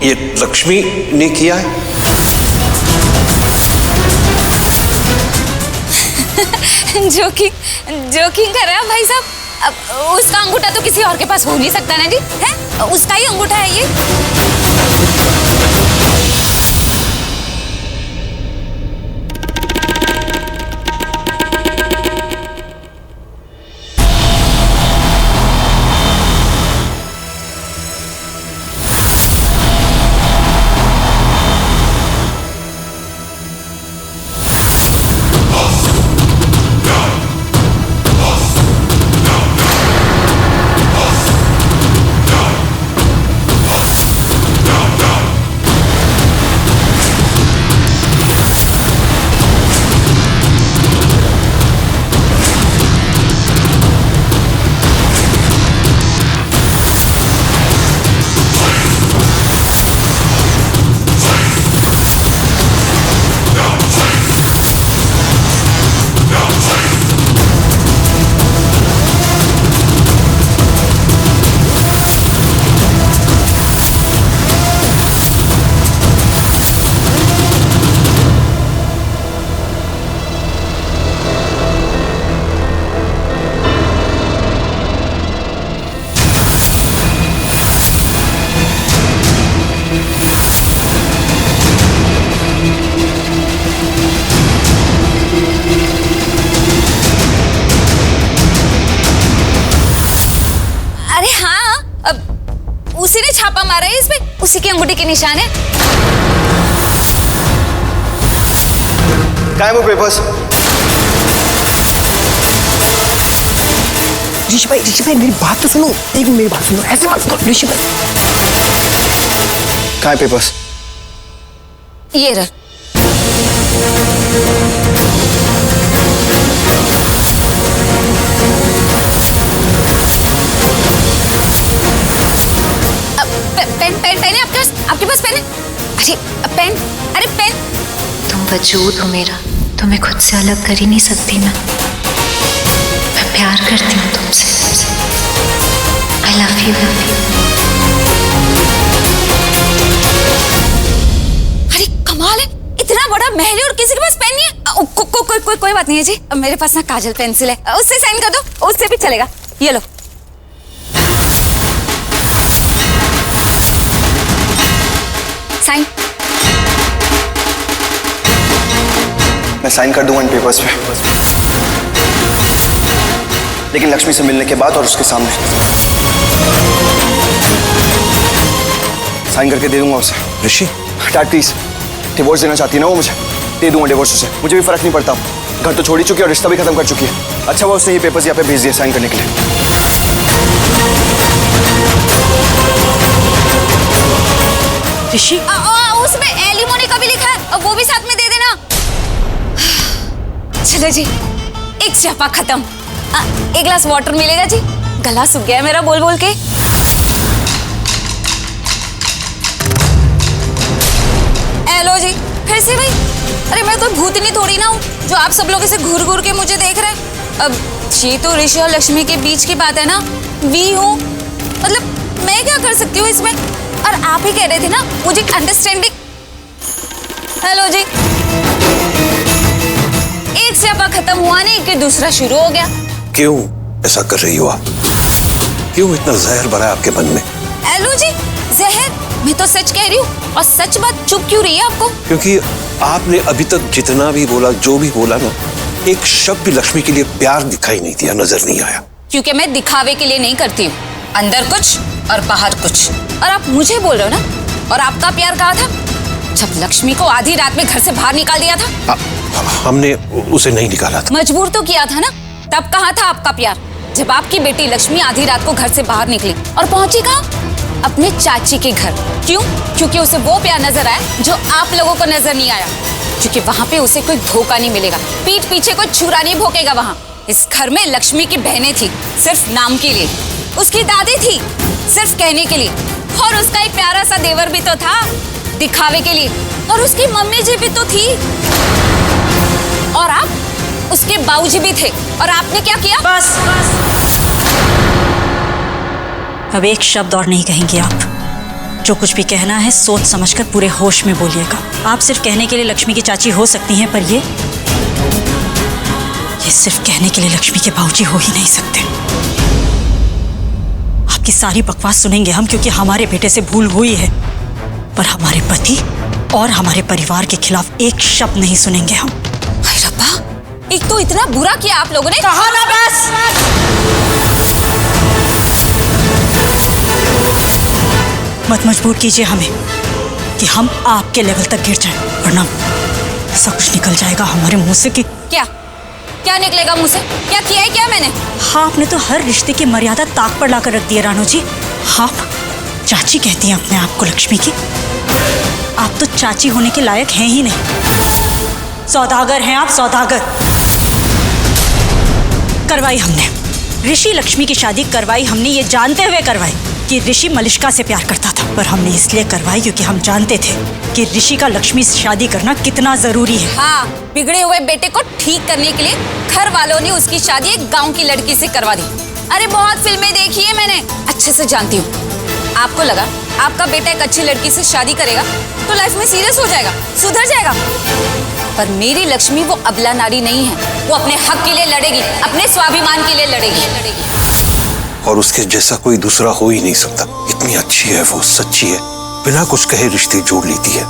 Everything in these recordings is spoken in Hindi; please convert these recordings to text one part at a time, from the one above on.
ये लक्ष्मी ने किया है? जोकिंग कर रहे हैं भाई साहब। अब उसका अंगूठा तो किसी और के पास हो नहीं सकता ना जी, है? उसका ही अंगूठा है ये। उसी ने छापा मारा है इसमें, उसी की अंगूठी के निशान है। क्या है वो पेपर्स? ऋषि भाई मेरी बात तो सुनो, एक मिनट मेरी बात सुनो, ऐसे मत करो ऋषि भाई। क्या है पेपर्स? ये रहा। पेन है आपके पास पेन है? अरे पेन, अरे पेन। तुम वजूद हो मेरा, तुम्हें खुद से अलग कर ही नहीं सकती मैं प्यार करती हूँ तुमसे। I love you। अरे कमाल है, इतना बड़ा महल है और किसी के पास पेन नहीं है। कोई बात नहीं है जी, मेरे पास ना काजल पेंसिल है, उससे साइन कर दो, उससे भी चलेगा। ये लो। साइन। मैं साइन कर दूंगा इन पेपर्स पे, लेकिन लक्ष्मी से मिलने के बाद और उसके सामने साइन करके दे दूंगा उसे। ऋषि डैड प्लीज, डिवोर्स देना चाहती है ना वो मुझे, दे दूंगा डिवोर्स उसे, मुझे भी फर्क नहीं पड़ता। घर तो छोड़ ही चुकी है और रिश्ता भी खत्म कर चुकी है। अच्छा वो उसने ये पेपर्स यहाँ पे भेज दिए साइन करने के लिए। ऋषि उसमें एलिमोनी का भी लिखा है, वो भी साथ में दे देना। चलो जी, एक स्यापा खत्म। एक गिलास वाटर मिलेगा जी, गला सूख गया है मेरा बोल बोल के। हेलो जी, फिर से भाई। अरे मैं कोई भूतनी थोड़ी ना हूँ जो आप सब लोग ऐसे घूर घूर के मुझे देख रहे हैं। अब ये तो ऋषि और लक्ष्मी के बीच की बात है ना, वी हूँ, मतलब मैं क्या कर सकती हूँ इसमें। और आप ही कह रहे थे ना मुझे अंडरस्टैंडिंग। हेलो जी, एक स्यापा खत्म हुआ नहीं कि दूसरा शुरू हो गया। क्यों ऐसा कर रही हो आप? क्यों इतना जहर भरा है आपके मन में? हेलो जी, जहर? मैं तो सच कह रही हूँ, और सच बात चुप क्यों रही है आपको? क्योंकि आपने अभी तक जितना भी बोला, जो भी बोला ना, एक शब्द भी लक्ष्मी के लिए प्यार दिखाई नहीं दिया, नजर नहीं आया। क्योंकि मैं दिखावे के लिए नहीं करती हूँ, अंदर कुछ और बाहर कुछ। और आप मुझे बोल रहे हो ना, और आपका प्यार कहा था जब लक्ष्मी को आधी रात में घर से बाहर निकाल दिया था? हमने उसे नहीं निकाला था। मजबूर तो किया था ना, तब कहा था आपका प्यार, जब आपकी बेटी लक्ष्मी आधी रात को घर से बाहर निकली और पहुंची कहाँ? अपने चाची के घर। क्यों? क्योंकि उसे वो प्यार नजर आया जो आप लोगों को नजर नहीं आया। क्योंकि वहां पे उसे कोई धोखा नहीं मिलेगा, पीठ पीछे कोई छुरा नहीं भोंकेगा। वहां इस घर में लक्ष्मी की बहनें थी सिर्फ नाम के लिए, उसकी दादी थी सिर्फ कहने के लिए, और उसका एक प्यारा सा देवर भी तो था दिखावे के लिए, और उसकी मम्मी जी भी तो थी, और आप उसके बाबूजी भी थे। और आपने क्या किया? बस अब एक शब्द और नहीं कहेंगे आप। जो कुछ भी कहना है सोच समझकर पूरे होश में बोलिएगा। आप सिर्फ कहने के लिए लक्ष्मी की चाची हो सकती हैं, पर ये सिर्फ कहने के लिए लक्ष्मी के बाबूजी हो ही नहीं सकते। आपकी सारी बकवास सुनेंगे हम, क्योंकि हमारे बेटे से भूल हुई है, पर हमारे पति और हमारे परिवार के खिलाफ एक शब्द नहीं सुनेंगे हम। हाय रब्बा, एक तो इतना बुरा किया आप लोगों ने। कहा ना बस। मत मजबूर कीजिए हमें कि हम आपके लेवल तक गिर जाएं, वरना ऐसा कुछ निकल जाएगा हमारे मुंह से कि क्या निकलेगा मुंह से? क्या किया है क्या मैंने? हाँ, आपने तो हर रिश्ते की मर्यादा ताक पर लाकर रख दी है रानू जी। आप चाची कहती हैं अपने आप को लक्ष्मी की। आप तो चाची होने के लायक हैं ही नहीं, सौदागर हैं आप, सौदागर। करवाई हमने ऋषि लक्ष्मी की शादी, करवाई हमने ये जानते हुए करवाई कि ऋषि मलिष्का से प्यार करता था, पर हमने इसलिए करवाई क्योंकि हम जानते थे कि ऋषि का लक्ष्मी से शादी करना कितना जरूरी है। हाँ, बिगड़े हुए बेटे को ठीक करने के लिए घर वालों ने उसकी शादी एक गांव की लड़की से करवा दी। अरे बहुत फिल्में देखी है मैंने, अच्छे से जानती हूँ। आपको लगा आपका बेटा एक अच्छी लड़की से शादी करेगा तो लाइफ में सीरियस हो जाएगा, सुधर जाएगा, पर मेरी लक्ष्मी वो अबला नारी नहीं है। वो अपने हक के लिए लड़ेगी, अपने स्वाभिमान के लिए लड़ेगी। और उसके जैसा कोई दूसरा हो ही नहीं सकता। इतनी अच्छी है वो, सच्ची है, बिना कुछ कहे रिश्ते जोड़ लेती है,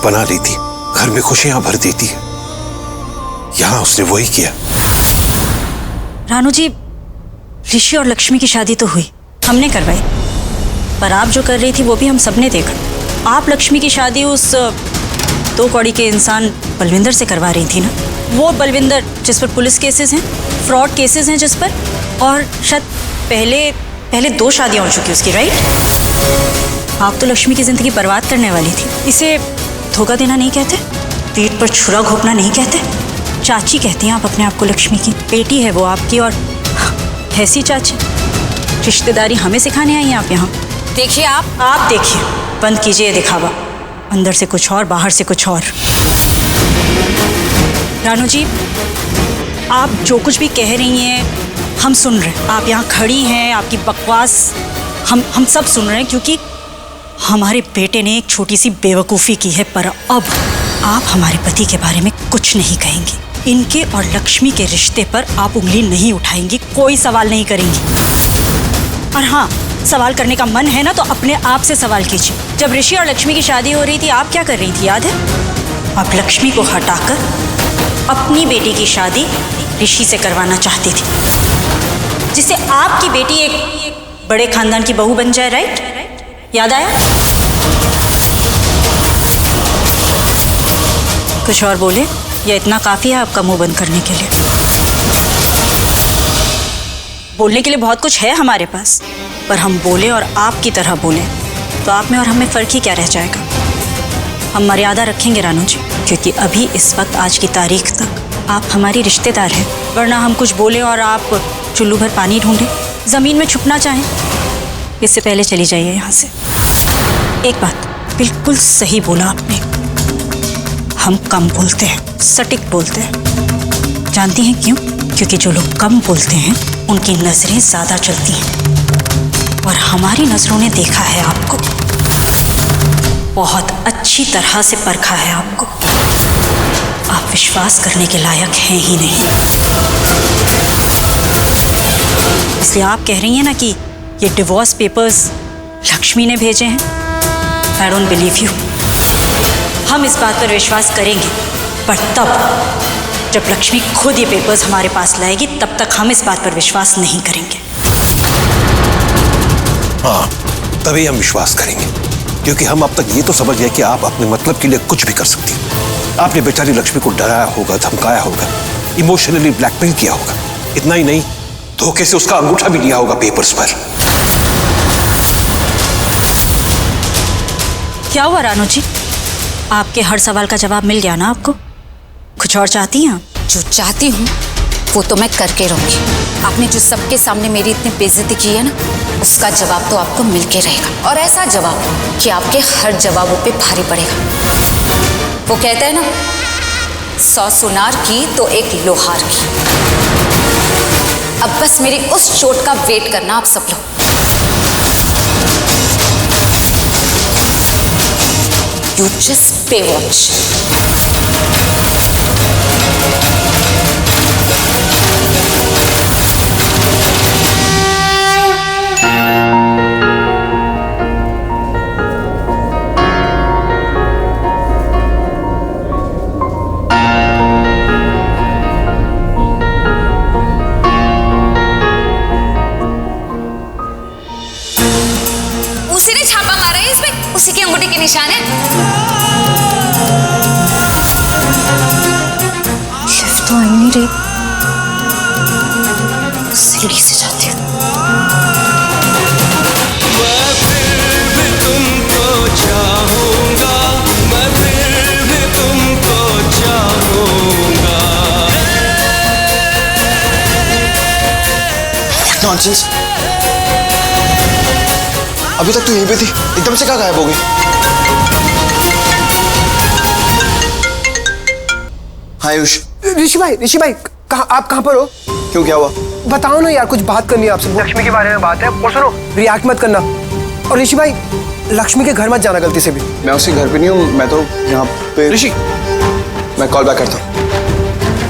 बना लेती, घर में खुशियां भर देती है। यहाँ उसने वही किया। रानू जी, ऋषि और लक्ष्मी की शादी तो हुई, हमने करवाई, पर आप जो कर रही थी वो भी हम सबने देखा। आप लक्ष्मी की शादी उस 2 कौड़ी के इंसान बलविंदर से करवा रही थी ना। वो बलविंदर जिस पर पुलिस केसेस हैं, फ्रॉड केसेस हैं जिस पर, और शायद पहले 2 शादियां हो चुकी उसकी, राइट? आप तो लक्ष्मी की जिंदगी बर्बाद करने वाली थी। इसे धोखा देना नहीं कहते, पीठ पर छुरा घोंपना नहीं कहते। चाची कहती हैं आप अपने आप को लक्ष्मी की, बेटी है वो आपकी, और ऐसी चाची रिश्तेदारी हमें सिखाने आई हैं आप यहाँ। देखिए आप देखिए, बंद कीजिए ये दिखावा, अंदर से कुछ और बाहर से कुछ और। रानू जी, आप जो कुछ भी कह रही हैं हम सुन रहे हैं। आप यहाँ खड़ी हैं, आपकी बकवास हम सब सुन रहे हैं, क्योंकि हमारे बेटे ने एक छोटी सी बेवकूफ़ी की है। पर अब आप हमारे पति के बारे में कुछ नहीं कहेंगी, इनके और लक्ष्मी के रिश्ते पर आप उंगली नहीं उठाएंगी, कोई सवाल नहीं करेंगी। और हाँ, सवाल करने का मन है ना तो अपने आप से सवाल कीजिए। जब ऋषि और लक्ष्मी की शादी हो रही थी आप क्या कर रही थी, याद है? आप लक्ष्मी को हटाकर अपनी बेटी की शादी ऋषि से करवाना चाहती थी, जिससे आपकी बेटी एक बड़े खानदान की बहू बन जाए, राइट? याद आया? कुछ और बोले, या इतना काफी है आपका मुंह बंद करने के लिए? बोलने के लिए बहुत कुछ है हमारे पास, पर हम बोले और आपकी तरह बोले तो आप में और हमें फर्क ही क्या रह जाएगा। हम मर्यादा रखेंगे रानू जी, क्योंकि अभी इस वक्त आज की तारीख तक आप हमारी रिश्तेदार हैं, वरना हम कुछ बोले और आप चुल्लू भर पानी ढूंढें, ज़मीन में छुपना चाहें। इससे पहले चली जाइए यहाँ से। एक बात बिल्कुल सही बोला आपने, हम कम बोलते हैं, सटीक बोलते हैं। जानती हैं क्यों? क्योंकि जो लोग कम बोलते हैं उनकी नजरें ज़्यादा चलती हैं, और हमारी नजरों ने देखा है आपको, बहुत अच्छी तरह से परखा है आपको। आप विश्वास करने के लायक हैं ही नहीं। इसलिए आप कह रही हैं ना कि ये डिवोर्स पेपर्स लक्ष्मी ने भेजे हैं। I don't believe you. हम इस बात पर विश्वास करेंगे, पर तब जब लक्ष्मी खुद ये पेपर्स हमारे पास लाएगी, तब तक हम इस बात पर विश्वास नहीं करेंगे। हाँ, तभी हम विश्वास करेंगे, क्योंकि हम अब तक ये तो समझ गए कि आप अपने मतलब के लिए कुछ भी कर सकती हैं। आपने बेचारी लक्ष्मी को डराया होगा, धमकाया होगा, इमोशनली ब्लैकमेल किया होगा। इतना ही नहीं, धोखे से उसका अंगूठा भी लिया होगा पेपर्स पर। क्या हुआ रानू जी, आपके हर सवाल का जवाब मिल गया ना आपको? कुछ और चाहती हैं आप? जो चाहती हूँ वो तो मैं करके रहूंगी। आपने जो सबके सामने मेरी इतनी बेइज्जती की है ना, उसका जवाब तो आपको मिलके रहेगा, और ऐसा जवाब कि आपके हर जवाबों पे भारी पड़ेगा। वो कहते हैं ना, 100 सुनार की तो एक लोहार की। अब बस मेरी उस चोट का वेट करना आप सब लोग। You just pay watch. उसी ने छापा मारा है इसमें, उसी की अंगूठी के निशान है। शिफ्ट तो आ ही नहीं रही, सीढ़ी से जाती हूँ। नॉनसेंस, अभी तक तो यहीं पे थी, एकदम से कहाँ गायब हो गई? हाय आयुष। ऋषि भाई कहाँ, आप कहाँ पर हो? क्यों, क्या हुआ? बताओ ना यार, कुछ बात करनी है आपसे। लक्ष्मी के बारे में बात है, और सुनो, रिएक्ट मत करना। और ऋषि भाई, लक्ष्मी के घर मत जाना गलती से भी। मैं उसके घर पे नहीं हूँ, मैं तो यहाँ पे। ऋषि, मैं कॉल बैक करता हूँ।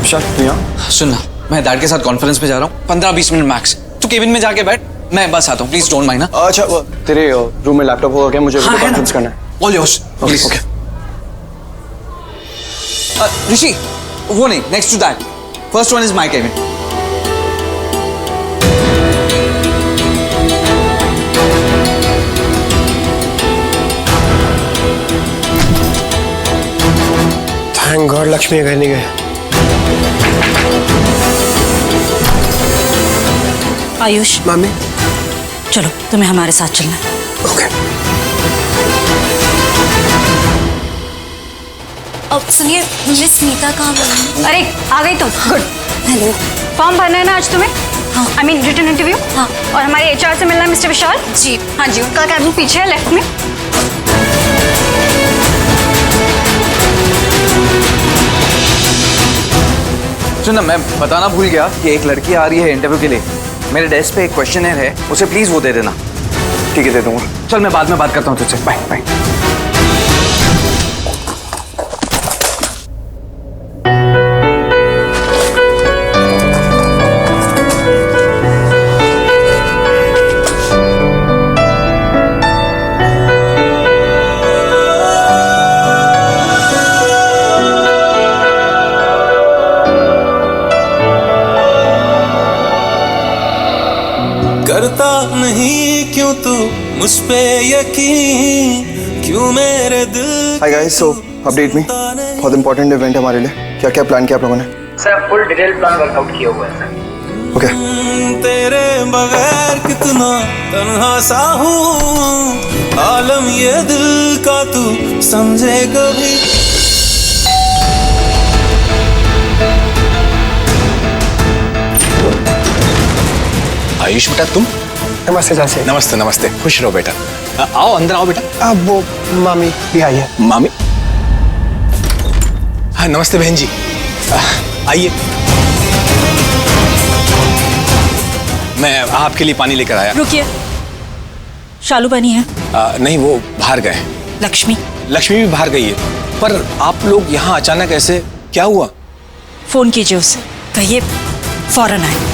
विशाल, तू यहाँ? सुनना, मैं डैड के साथ कॉन्फ्रेंस पे जा रहा हूँ, 15-20 मिनट मैक्स। तू केबिन में जाके बैठ, मैं बस आता हूँ, प्लीज डोंट माइंड। अच्छा, तेरे रूम में लैपटॉप होगा क्या? मुझे कॉन्फ्रेंस करना है। All yours, please. Okay. Rishi, वो नहीं, next to that, first one is my cabin. Thank God Lakshmi के घर नहीं गए। आयुष, मामी। चलो तुम्हें हमारे साथ चलना है। ओके। अब सुनिए, मिस नीता कहाँ गई? अरे आ गई तुम, गुड। हेलो। फॉर्म भरना है ना आज तुम्हें? हाँ। I mean written interview. हाँ। और हमारे एचआर से मिलना है मिस्टर विशाल जी। हाँ जी, उनका कैबिन पीछे है लेफ्ट में। सुनना, मैं बताना भूल गया कि एक लड़की आ रही है इंटरव्यू के लिए। मेरे डेस्क पे एक क्वेश्चनर है, उसे प्लीज वो दे देना। ठीक है, दे दूंगा। चल, मैं बाद में बात करता हूँ तुझसे। Bye bye. करता नहीं क्यों तू मुझ पे यकीन, क्यों मेरे दिल। हाय गाइस, सो अपडेट मी, बहुत इंपॉर्टेंट इवेंट है हमारे लिए। क्या क्या प्लान किया आप लोगों ने? Sir full detail plan workout किया हुआ है सर। ओके। तेरे बगैर कितना तन्हा सा हूँ, आलम ये दिल का तू समझे कभी। आयुष बेटा, तुम? नमस्ते चाची। नमस्ते नमस्ते, खुश रहो बेटा। आओ अंदर आओ बेटा। अब वो मामी भी आई है। मामी? हाँ नमस्ते बहन जी, आइए। मैं आपके लिए पानी लेकर आया। रुकिए, शालू बनी है। नहीं, वो बाहर गए। लक्ष्मी? लक्ष्मी भी बाहर गई है, पर आप लोग यहाँ अचानक ऐसे, क्या हुआ? फोन कीजिए उससे, कहिए फौरन आए।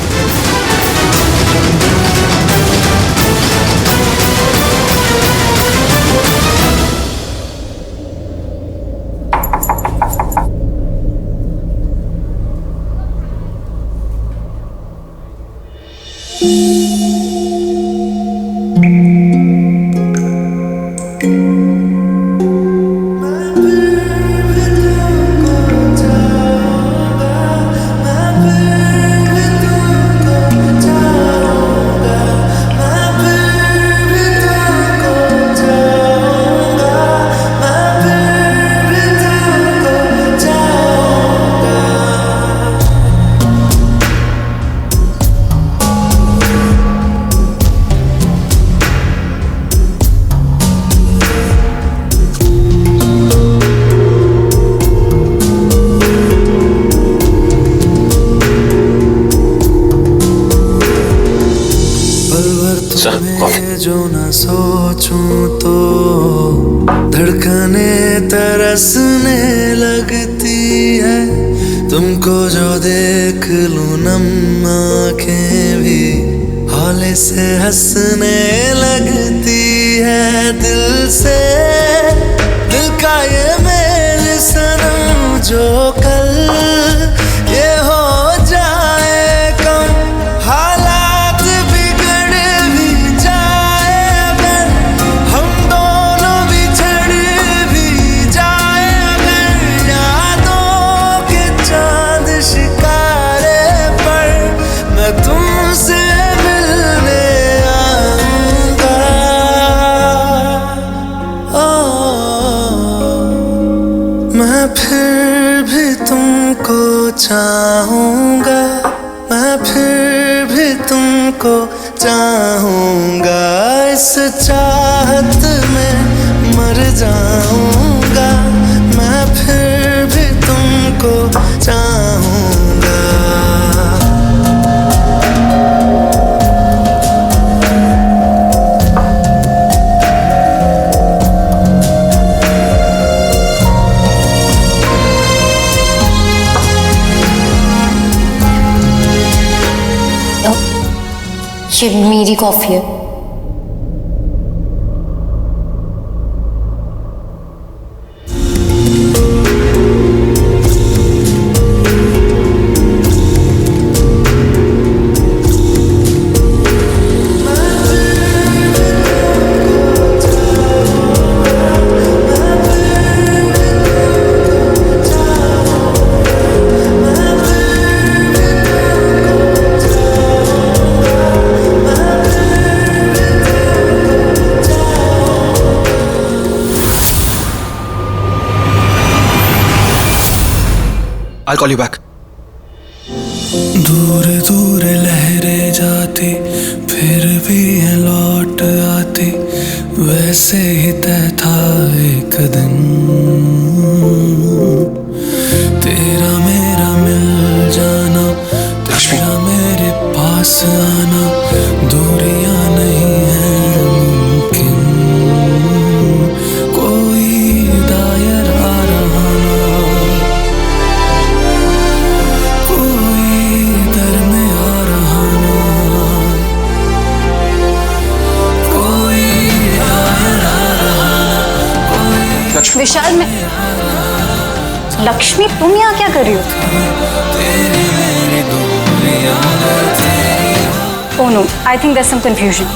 Sir coffee. जो न सोचूं तो धड़कने तरसने लगती है, तुमको जो देख लूं नम आंखें भी हौले से हंसने लगती है। दिल से दिल का ये मेल सनम जो कल ये हो जाए कम, हालात बिगड़ भी जाए अगर, हम दोनों बिछड़ भी जाए अगर, यादों के चांद शिकारे पर मैं तुमसे मिलने आऊंगा। मैं फिर भी तुमको चाहूंगा, मैं फिर भी तुमको चाहूंगा, इस चाहत में मर जाऊंगा, मैं फिर भी तुमको चाहूंगा। ये मेरी कॉफी है। I'll call you back. दूर दूर लहरें जाती फिर भी है लौट आती, वैसे ही तय था एक दिन तेरा मेरा मिल जाना, तेरा मेरे पास आना, दूरियां नहीं है मुमकिन, कोई दायरा रहना, कोई दर में आ रहना, कोई दायरा रहना। विशाल, मैं लक्ष्मी, तुम यहाँ क्या कर रही हो? Oh no, I think there some confusion.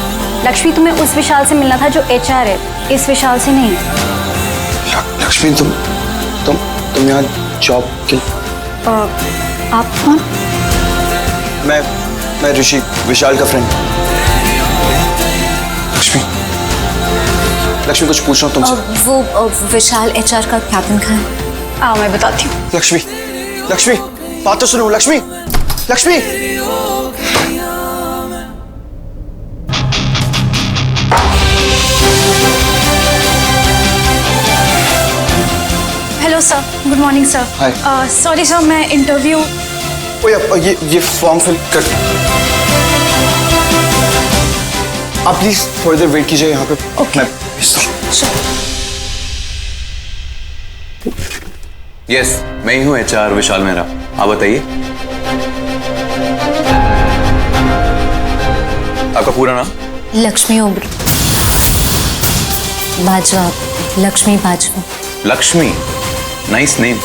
Lakshmi, तुम्हें उस विशाल से मिलना था जो HR है, इस विशाल से नहीं। लक्ष्मी, तुम यहाँ जॉब के? आप कौन? मैं ऋषि, विशाल का फ्रेंड। लक्ष्मी कुछ पूछ रहा हूँ तुमसे। वो विशाल HR का कैबिन का है। आओ मैं बताती हूँ। लक्ष्मी बात तो सुनो। Lakshmi. Hello sir, good morning sir. Hi. Sorry sir, मैं इंटरव्यू। ये फॉर्म फिल कर। आप प्लीज थोड़ी देर वेट कीजिए यहाँ पे। ओके। मैं भेजता हूँ। यस, मैं ही हूँ HR विशाल मेहरा। आप बताइए, आपका पूरा नाम? Lakshmi Obra. Bajwa, Lakshmi Bajwa. Lakshmi, nice name.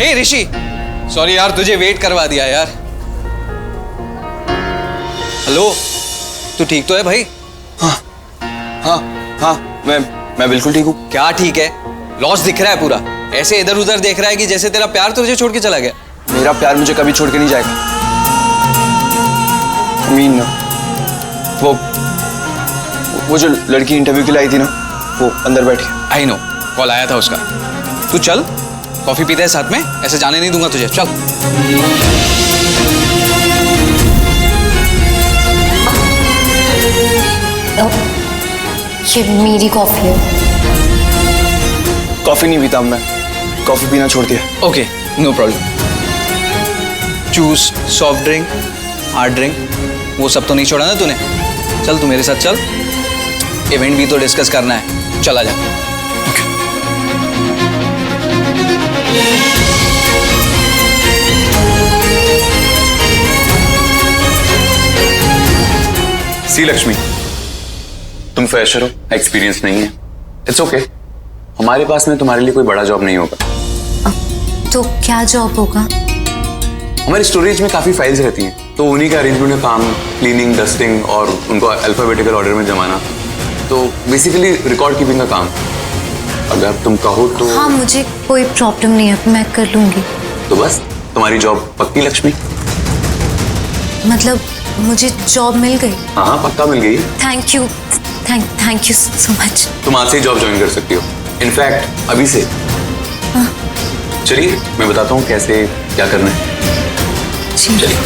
Hey Rishi, sorry यार, तुझे वेट करवा दिया यार। हेलो, तू ठीक तो है भाई? हाँ, मैं बिल्कुल ठीक हूँ। क्या ठीक है? लॉस दिख रहा है पूरा। ऐसे इधर उधर देख रहा है कि जैसे तेरा प्यार तुझे छोड़ के चला गया। मेरा प्यार मुझे कभी छोड़ के नहीं जाएगा। मीन ना, वो जो लड़की इंटरव्यू के लिए आई थी ना, वो अंदर बैठी। आई नो, कॉल आया था उसका। तू चल, कॉफी पीते हैं साथ में। ऐसे जाने नहीं दूंगा तुझे, चल। ये मेरी कॉफी है। कॉफी नहीं पीता मैं। कॉफी पीना छोड़ दिया। Okay, no problem. Juice, soft drink, hard drink, वो सब तो नहीं छोड़ा ना तूने? चल तू मेरे साथ चल, इवेंट भी तो डिस्कस करना है, चला जा। सी लक्ष्मी, तुम फ्रेशर हो, एक्सपीरियंस नहीं है, इट्स ओके। हमारे पास में तुम्हारे लिए कोई बड़ा जॉब नहीं होगा। तो क्या जॉब होगा? हमारी स्टोरेज में काफी फाइल्स रहती हैं, तो उन्हीं का अरेंजमेंट का काम, क्लीनिंग, डस्टिंग और उनको अल्फाबेटिकल ऑर्डर में जमाना, तो बेसिकली रिकॉर्ड कीपिंग का काम। अगर तुम कहो तो। हाँ, मुझे कोई प्रॉब्लम नहीं है, मैं कर लूंगी। तो बस तुम्हारी जॉब पक्की लक्ष्मी? मतलब मुझे जॉब मिल गई? हाँ, पक्का मिल गई। Thank you so much. तुम आज से ही जॉब ज्वाइन कर सकती हो, इनफैक्ट अभी से। चलिए मैं बताता हूँ कैसे क्या करना है। चलिए।